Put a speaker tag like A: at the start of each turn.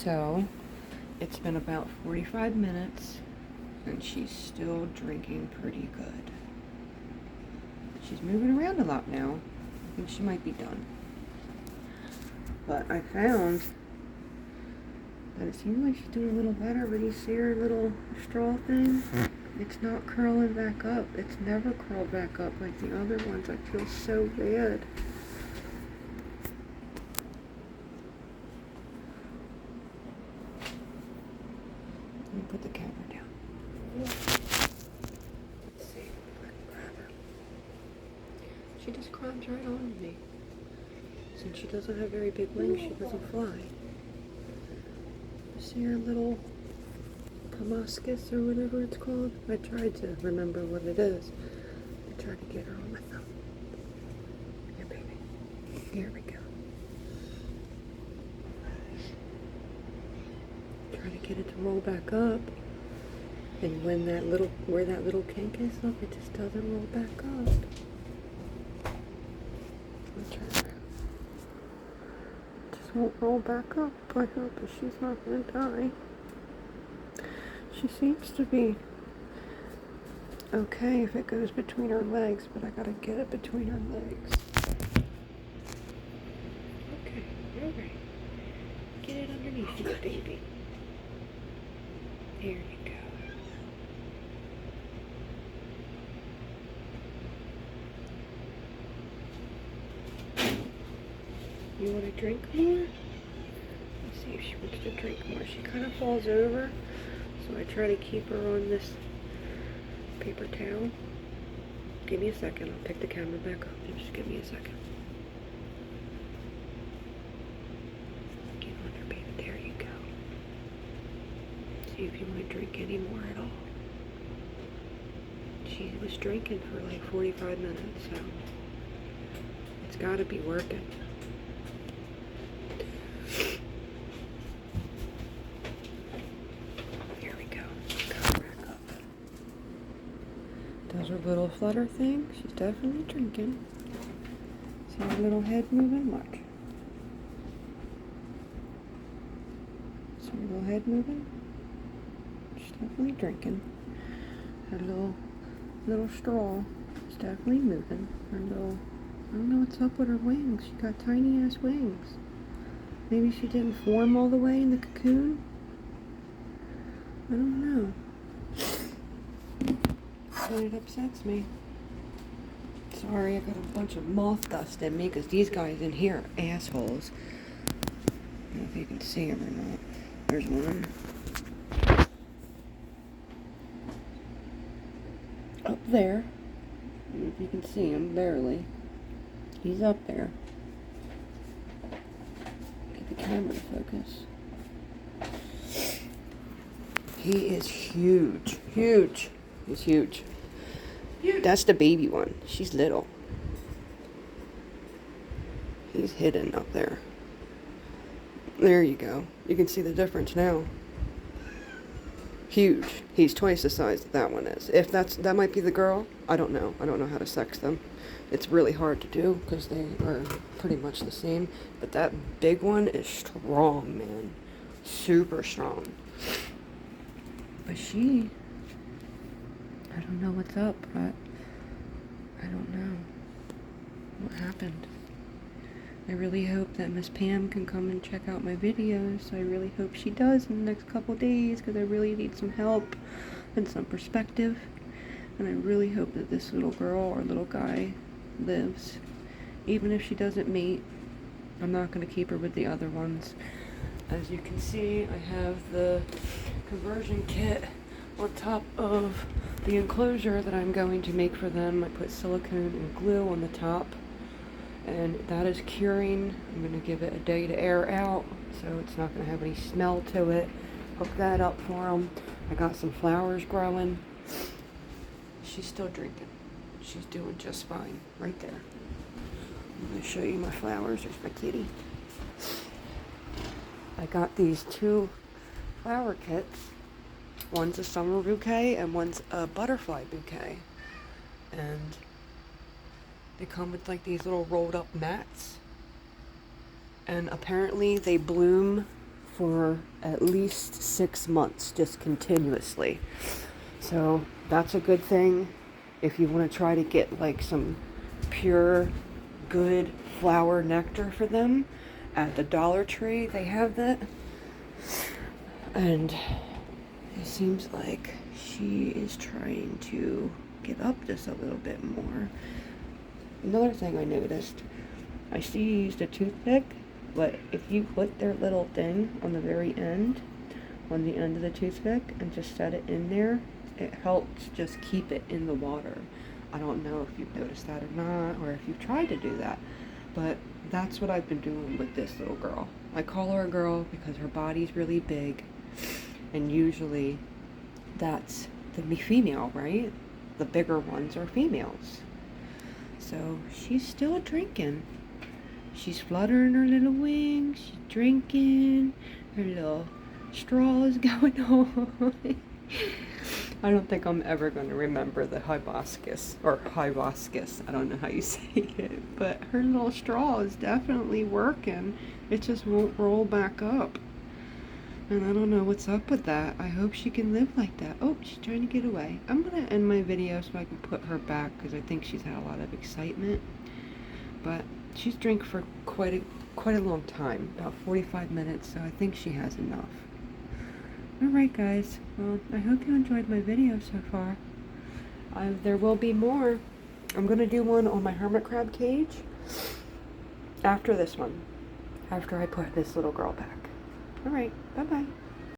A: So, it's been about 45 minutes, and she's still drinking pretty good. She's moving around a lot now. I think she might be done. But I found that it seems like she's doing a little better, but you see her little straw thing? It's not curling back up. It's never curled back up like the other ones. I feel so bad. Let me put the camera down. Let's see. Grab her. She just climbs right on me. Since she doesn't have very big wings, she doesn't fly. See her little proboscis or whatever it's called? I tried to remember what it is. I tried to get her on my thumb. Here, baby. Here we go. Try to get it to roll back up. And when where that little kink is, look, it just doesn't roll back up. Let's try it. It just won't roll back up. I hope that she's not going to die. She seems to be okay if it goes between her legs, but I gotta get it between her legs. Okay, alright. Get it underneath you, baby. There you go. You want to drink more? Let's see if she wants to drink more. She kind of falls over. So I try to keep her on this paper towel. Give me a second. I'll pick the camera back up. Just give me a second. Get on her, baby. There you go. See if you want to drink any more at all. She was drinking for like 45 minutes, so it's got to be working. Does her little flutter thing. She's definitely drinking. See her little head moving? Watch. See her little head moving? She's definitely drinking. Her little straw is definitely moving. Her little, I don't know what's up with her wings. She got tiny ass wings. Maybe she didn't form all the way in the cocoon? I don't know. But it upsets me. Sorry, I got a bunch of moth dust in me because these guys in here are assholes. I don't know if you can see them or not. There's one. Up there. I don't know if you can see him, barely. He's up there. Get the camera to focus. He is huge. Huge. He's huge. That's the baby one. She's little. He's hidden up there. There you go. You can see the difference now. Huge. He's twice the size that one is. If that might be the girl, I don't know. I don't know how to sex them. It's really hard to do because they are pretty much the same. But that big one is strong, man. Super strong. But she, I don't know what's up, but I don't know what happened. I really hope that Miss Pam can come and check out my videos. I really hope she does in the next couple days because I really need some help and some perspective. And I really hope that this little girl or little guy lives. Even if she doesn't mate, I'm not going to keep her with the other ones. As you can see, I have the conversion kit on top of the enclosure that I'm going to make for them. I put silicone and glue on the top, and that is curing. I'm going to give it a day to air out so it's not going to have any smell to it. Hook that up for them. I got some flowers growing. She's still drinking. She's doing just fine right there. I'm going to show you my flowers. There's my kitty. I got these two flower kits. One's a summer bouquet and one's a butterfly bouquet. And they come with like these little rolled up mats. And apparently they bloom for at least 6 months, just continuously. So that's a good thing if you want to try to get like some pure, good flower nectar for them. At the Dollar Tree, they have that. And it seems like she is trying to get up just a little bit more. Another thing I noticed, I see you used a toothpick, but if you put their little thing on the very end, on the end of the toothpick, and just set it in there, it helps just keep it in the water. I don't know if you've noticed that or not, or if you've tried to do that, but that's what I've been doing with this little girl. I call her a girl because her body's really big, and usually that's the female, right? The bigger ones are females. So she's still drinking. She's fluttering her little wings, she's drinking, her little straw is going on. I don't think I'm ever going to remember the hibiscus, I don't know how you say it, but her little straw is definitely working. It just won't roll back up. And I don't know what's up with that. I hope she can live like that. Oh, she's trying to get away. I'm going to end my video so I can put her back because I think she's had a lot of excitement. But she's drank for quite a long time, about 45 minutes, so I think she has enough. Alright guys, well, I hope you enjoyed my video so far. There will be more. I'm going to do one on my hermit crab cage after this one, after I put this little girl back. Alright, bye-bye.